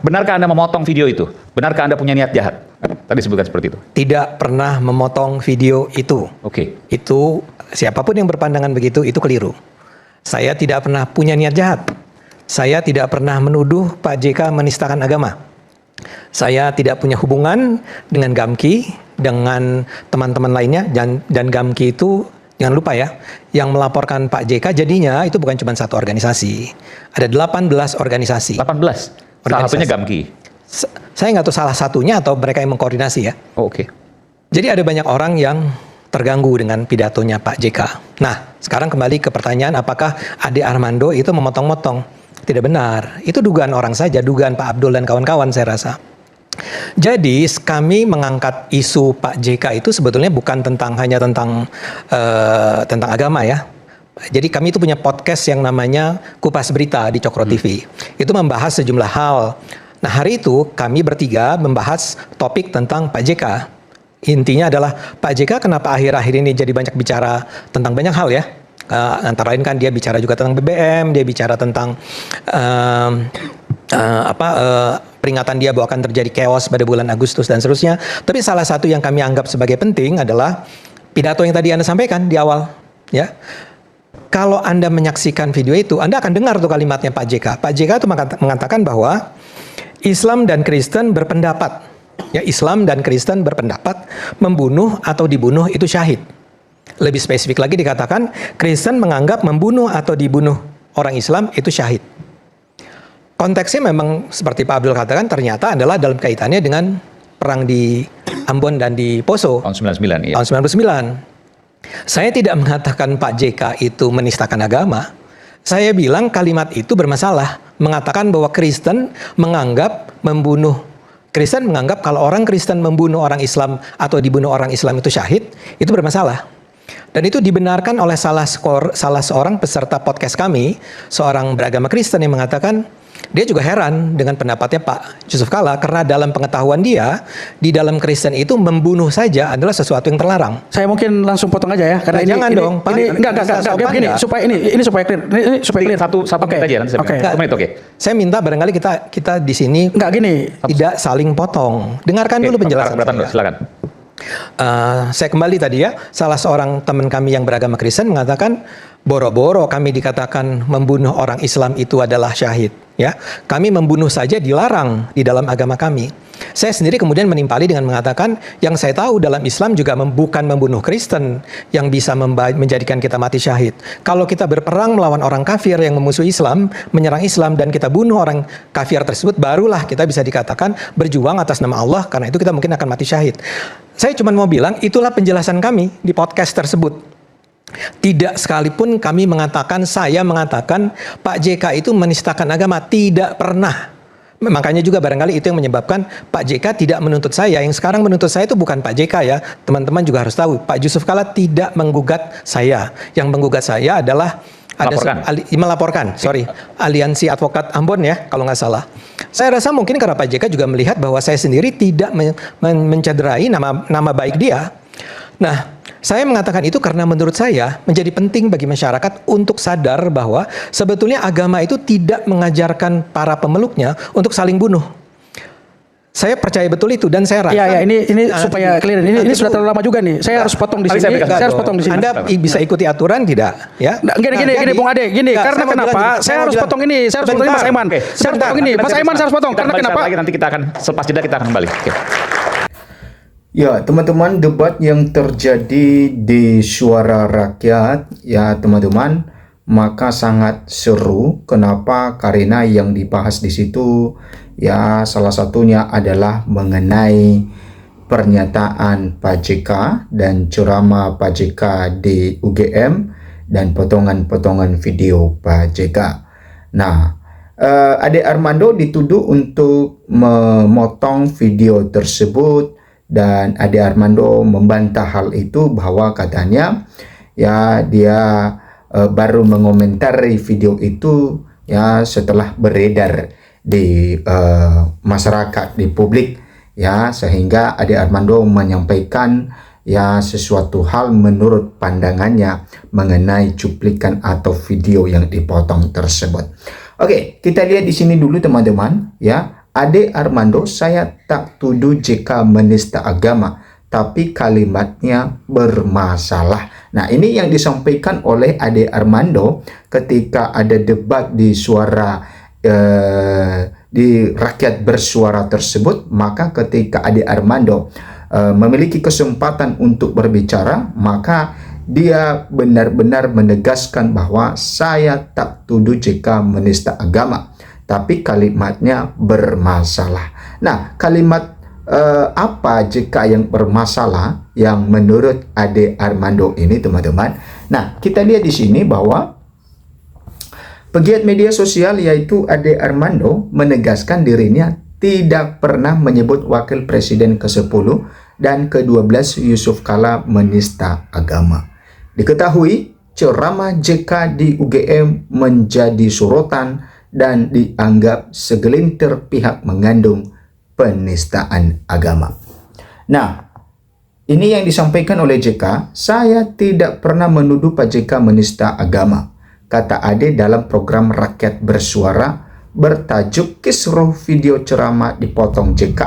Benarkah Anda memotong video itu? Benarkah Anda punya niat jahat? Tadi sebutkan seperti itu. Tidak pernah memotong video itu. Oke. Itu siapapun yang berpandangan begitu itu keliru. Saya tidak pernah punya niat jahat. Saya tidak pernah menuduh Pak JK menistakan agama. Saya tidak punya hubungan dengan Gamki, dengan teman-teman lainnya, dan Gamki itu jangan lupa ya, yang melaporkan Pak JK jadinya itu bukan cuma satu organisasi. Ada 18 organisasi. 18? Salah satunya Gamki? Saya nggak tahu salah satunya atau mereka yang mengkoordinasi ya. Oh, oke. Jadi ada banyak orang yang terganggu dengan pidatonya Pak JK. Nah, sekarang kembali ke pertanyaan apakah Ade Armando itu memotong-motong? Tidak benar. Itu dugaan orang saja, dugaan Pak Abdul dan kawan-kawan saya rasa. Jadi kami mengangkat isu Pak JK itu sebetulnya bukan hanya tentang agama ya. Jadi kami itu punya podcast yang namanya Kupas Berita di Cokro TV. Itu membahas sejumlah hal. Nah hari itu kami bertiga membahas topik tentang Pak JK. Intinya adalah Pak JK kenapa akhir-akhir ini jadi banyak bicara tentang banyak hal ya. Antara lain kan dia bicara juga tentang BBM, dia bicara tentang peringatan dia bahwa akan terjadi chaos pada bulan Agustus dan seterusnya. Tapi salah satu yang kami anggap sebagai penting adalah pidato yang tadi Anda sampaikan di awal, ya. Kalau Anda menyaksikan video itu, Anda akan dengar tuh kalimatnya Pak JK. Pak JK itu mengatakan bahwa Islam dan Kristen berpendapat, ya Islam dan Kristen berpendapat membunuh atau dibunuh itu syahid. Lebih spesifik lagi dikatakan Kristen menganggap membunuh atau dibunuh orang Islam itu syahid. Konteksnya memang seperti Pak Abdul katakan ternyata adalah dalam kaitannya dengan perang di Ambon dan di Poso. Tahun 99 ya. Tahun 99. Saya tidak mengatakan Pak JK itu menistakan agama. Saya bilang kalimat itu bermasalah. Mengatakan bahwa Kristen menganggap kalau orang Kristen membunuh orang Islam atau dibunuh orang Islam itu syahid, itu bermasalah. Dan itu dibenarkan oleh salah seorang peserta podcast kami, seorang beragama Kristen yang mengatakan dia juga heran dengan pendapatnya Pak Yusuf Kalla karena dalam pengetahuan dia di dalam Kristen itu membunuh saja adalah sesuatu yang terlarang. Saya mungkin langsung potong aja ya karena jangan dong, Pak. Enggak begini supaya ini supaya clear. Ini supaya clear. Satu menit aja nanti saya menit oke. Saya minta barangkali kita di sini tidak saling potong. Dengarkan dulu penjelasan saya. Silakan. Saya kembali tadi ya, salah seorang teman kami yang beragama Kristen mengatakan boro-boro kami dikatakan membunuh orang Islam itu adalah syahid. Ya, kami membunuh saja dilarang di dalam agama kami. Saya sendiri kemudian menimpali dengan mengatakan yang saya tahu dalam Islam juga bukan membunuh Kristen yang bisa menjadikan kita mati syahid. Kalau kita berperang melawan orang kafir yang memusuhi Islam, menyerang Islam dan kita bunuh orang kafir tersebut, barulah kita bisa dikatakan berjuang atas nama Allah, karena itu kita mungkin akan mati syahid. Saya cuma mau bilang itulah penjelasan kami di podcast tersebut. Tidak sekalipun kami saya mengatakan Pak JK itu menistakan agama, tidak pernah. Makanya juga barangkali itu yang menyebabkan Pak JK tidak menuntut saya. Yang sekarang menuntut saya itu bukan Pak JK ya. Teman-teman juga harus tahu, Pak Yusuf Kalla tidak menggugat saya. Yang menggugat saya adalah melaporkan. Aliansi Advokat Ambon ya, kalau nggak salah. Saya rasa mungkin karena Pak JK juga melihat bahwa saya sendiri tidak mencederai nama baik dia. Nah, saya mengatakan itu karena menurut saya menjadi penting bagi masyarakat untuk sadar bahwa sebetulnya agama itu tidak mengajarkan para pemeluknya untuk saling bunuh. Saya percaya betul itu dan saya rasa. Iya, ini supaya clear. Ini sudah terlalu lama juga nih. Saya harus potong di sini. Saya harus potong di sini. Anda bisa ikuti aturan tidak? Ya. Gini, Bung Ade. Karena kenapa? Saya harus potong ini. Saya harus potong ini, Mas Aiman. Saya harus potong ini. Mas Aiman saya harus potong. Karena kenapa? Nanti kita akan selepas jeda kita akan kembali. Ya, teman-teman, debat yang terjadi di Suara Rakyat, ya teman-teman, maka sangat seru. Kenapa? Karena yang dibahas di situ, ya salah satunya adalah mengenai pernyataan Pak JK dan ceramah Pak JK di UGM dan potongan-potongan video Pak JK. Nah, Ade Armando dituduh untuk memotong video tersebut. Dan Ade Armando membantah hal itu bahwa katanya ya dia baru mengomentari video itu ya setelah beredar di masyarakat, di publik ya, sehingga Ade Armando menyampaikan ya sesuatu hal menurut pandangannya mengenai cuplikan atau video yang dipotong tersebut. Oke, kita lihat di sini dulu teman-teman ya. Ade Armando, saya tak tuduh JK menista agama, tapi kalimatnya bermasalah. Nah, ini yang disampaikan oleh Ade Armando ketika ada debat di di Rakyat Bersuara tersebut. Maka ketika Ade Armando memiliki kesempatan untuk berbicara, maka dia benar-benar menegaskan bahwa saya tak tuduh JK menista agama, tapi kalimatnya bermasalah. Nah, kalimat apa JK yang bermasalah yang menurut Ade Armando ini, teman-teman? Nah, kita lihat di sini bahwa pegiat media sosial yaitu Ade Armando menegaskan dirinya tidak pernah menyebut Wakil Presiden ke-10 dan ke-12 Yusuf Kalla menista agama. Diketahui ceramah JK di UGM menjadi sorotan dan dianggap segelintir pihak mengandung penistaan agama. Nah, ini yang disampaikan oleh JK. Saya tidak pernah menuduh Pak JK menista agama, kata Ade dalam program Rakyat Bersuara bertajuk Kisruh Video Ceramah Dipotong JK.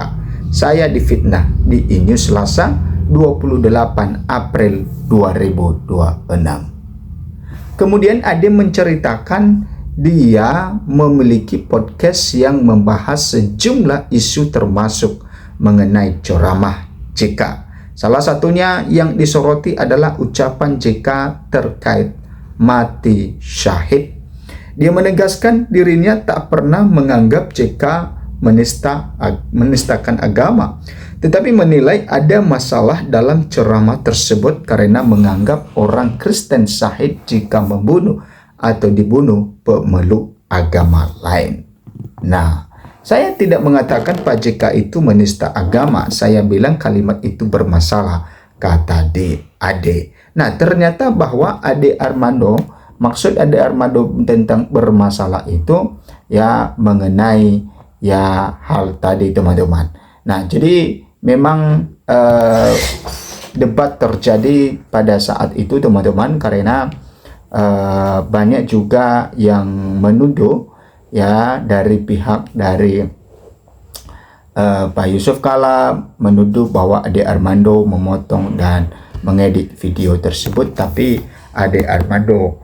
Saya difitnah di E-News Selasa 28 April 2026. Kemudian Ade menceritakan dia memiliki podcast yang membahas sejumlah isu termasuk mengenai ceramah JK. Salah satunya yang disoroti adalah ucapan JK terkait mati syahid. Dia menegaskan dirinya tak pernah menganggap JK menistakan agama, tetapi menilai ada masalah dalam ceramah tersebut karena menganggap orang Kristen syahid jika membunuh atau dibunuh pemeluk agama lain. Nah, saya tidak mengatakan Pak JK itu menista agama. Saya bilang kalimat itu bermasalah, kata Ade. Nah, ternyata bahwa maksud Ade Armando tentang bermasalah itu ya mengenai ya hal tadi, teman-teman. Nah, jadi memang debat terjadi pada saat itu, teman-teman, karena banyak juga yang menuduh ya dari pihak Pak Yusuf Kalla menuduh bahwa Ade Armando memotong dan mengedit video tersebut, tapi Ade Armando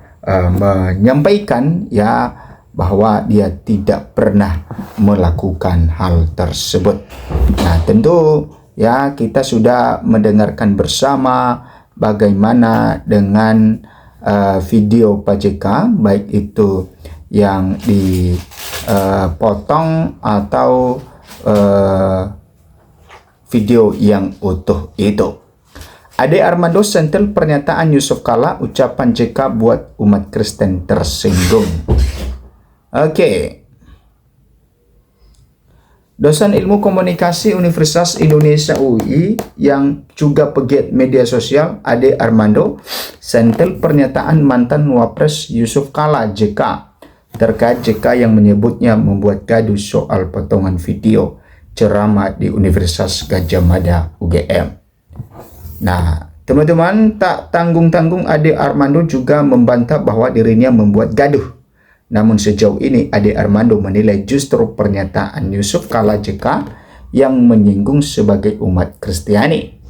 menyampaikan ya bahwa dia tidak pernah melakukan hal tersebut. Nah, tentu ya kita sudah mendengarkan bersama bagaimana dengan video Pak JK, baik itu yang dipotong atau video yang utuh itu. Ade Armando sentil pernyataan Yusuf Kalla, ucapan JK buat umat Kristen tersinggung. Oke. Dosen Ilmu Komunikasi Universitas Indonesia UI yang juga pegiat media sosial Ade Armando sentil pernyataan mantan Wapres Yusuf Kalla JK terkait JK yang menyebutnya membuat gaduh soal potongan video ceramah di Universitas Gadjah Mada UGM. Nah, teman-teman, tak tanggung-tanggung Ade Armando juga membantah bahwa dirinya membuat gaduh. Namun sejauh ini Ade Armando menilai justru pernyataan Yusuf Kalla JK yang menyinggung sebagai umat Kristiani.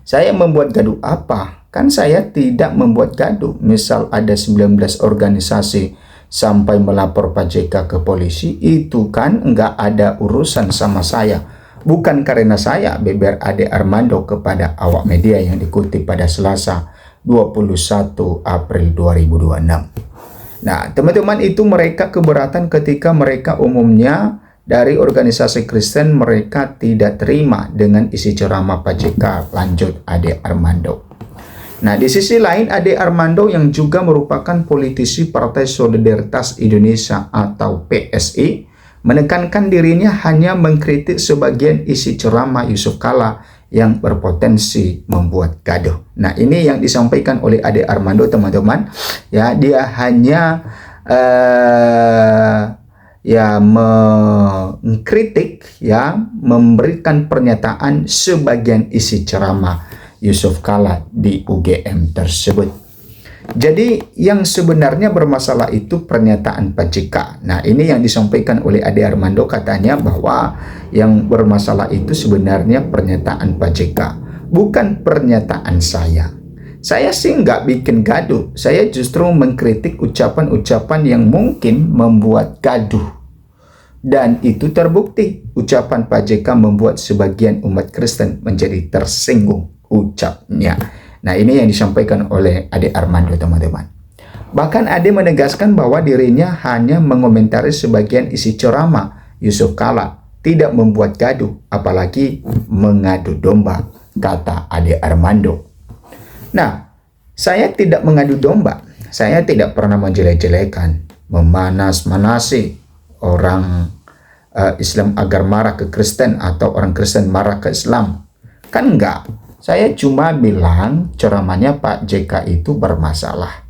Saya membuat gaduh apa? Kan saya tidak membuat gaduh. Misal ada 19 organisasi sampai melapor Pak JK ke polisi, itu kan enggak ada urusan sama saya. Bukan karena saya, beber Ade Armando kepada awak media yang dikutip pada Selasa 21 April 2026. Nah, teman-teman, itu mereka keberatan ketika mereka umumnya dari organisasi Kristen mereka tidak terima dengan isi ceramah Pak JK, lanjut Ade Armando. Nah, di sisi lain Ade Armando yang juga merupakan politisi Partai Solidaritas Indonesia atau PSI menekankan dirinya hanya mengkritik sebagian isi ceramah Yusuf Kalla yang berpotensi membuat gaduh. Nah, ini yang disampaikan oleh Ade Armando, teman-teman. Ya, dia hanya mengkritik, ya, memberikan pernyataan sebagian isi ceramah Yusuf Kalla di UGM tersebut. Jadi yang sebenarnya bermasalah itu pernyataan Pak JK. Nah, ini yang disampaikan oleh Ade Armando, katanya bahwa yang bermasalah itu sebenarnya pernyataan Pak JK, bukan pernyataan saya. Saya sih nggak bikin gaduh, saya justru mengkritik ucapan-ucapan yang mungkin membuat gaduh. Dan itu terbukti, ucapan Pak JK membuat sebagian umat Kristen menjadi tersinggung ucapnya. Nah, ini yang disampaikan oleh Ade Armando, teman-teman. Bahkan Ade menegaskan bahwa dirinya hanya mengomentari sebagian isi ceramah Yusuf Kala, tidak membuat gaduh, apalagi mengadu domba, kata Ade Armando. Nah, saya tidak mengadu domba. Saya tidak pernah menjelek-jelekan, memanas-manasi orang Islam agar marah ke Kristen atau orang Kristen marah ke Islam. Kan enggak. Saya cuma bilang ceramahnya Pak JK itu bermasalah.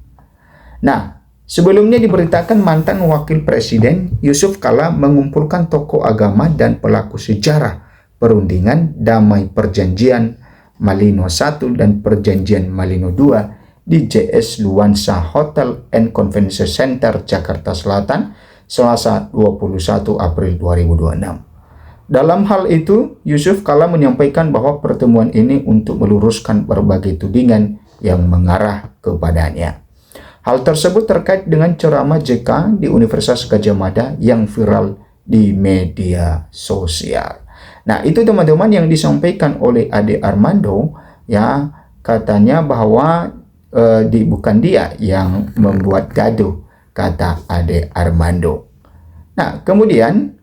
Nah, sebelumnya diberitakan mantan wakil presiden Yusuf Kala mengumpulkan tokoh agama dan pelaku sejarah perundingan damai perjanjian Malino I dan perjanjian Malino II di JS Luansa Hotel and Convention Center Jakarta Selatan Selasa 21 April 2026. Dalam hal itu, Yusuf Kala menyampaikan bahwa pertemuan ini untuk meluruskan berbagai tudingan yang mengarah kepadanya. Hal tersebut terkait dengan ceramah JK di Universitas Gadjah Mada yang viral di media sosial. Nah, itu teman-teman yang disampaikan oleh Ade Armando, ya, katanya bahwa bukan dia yang membuat gaduh, kata Ade Armando. Nah, kemudian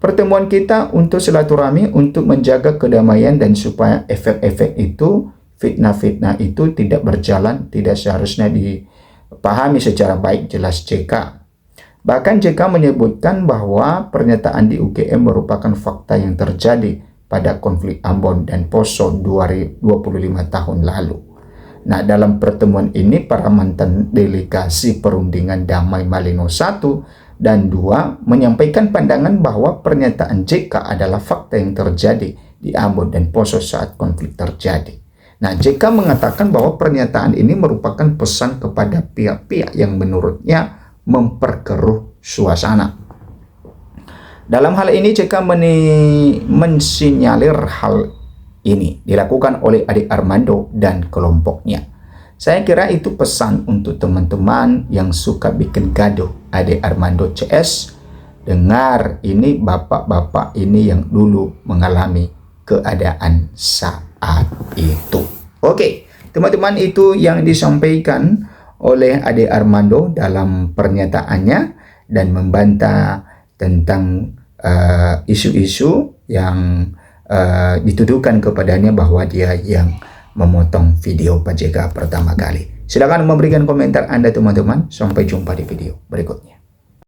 pertemuan kita untuk silaturahmi untuk menjaga kedamaian dan supaya efek-efek itu, fitnah-fitnah itu tidak berjalan, tidak seharusnya dipahami secara baik, jelas JK. Bahkan JK menyebutkan bahwa pernyataan di UGM merupakan fakta yang terjadi pada konflik Ambon dan Poso 25 tahun lalu. Nah, dalam pertemuan ini para mantan delegasi perundingan damai Malino I dan 2 menyampaikan pandangan bahwa pernyataan JK adalah fakta yang terjadi di Ambon dan Poso saat konflik terjadi. Nah, JK mengatakan bahwa pernyataan ini merupakan pesan kepada pihak-pihak yang menurutnya memperkeruh suasana. Dalam hal ini JK mensinyalir hal ini dilakukan oleh Ade Armando dan kelompoknya. Saya kira itu pesan untuk teman-teman yang suka bikin gaduh. Ade Armando CS, dengar ini bapak-bapak ini yang dulu mengalami keadaan saat itu. Oke, teman-teman, itu yang disampaikan oleh Ade Armando dalam pernyataannya dan membantah tentang isu-isu yang dituduhkan kepadanya bahwa dia yang memotong video Pak JK pertama kali. Silakan memberikan komentar Anda, teman-teman. Sampai jumpa di video berikutnya.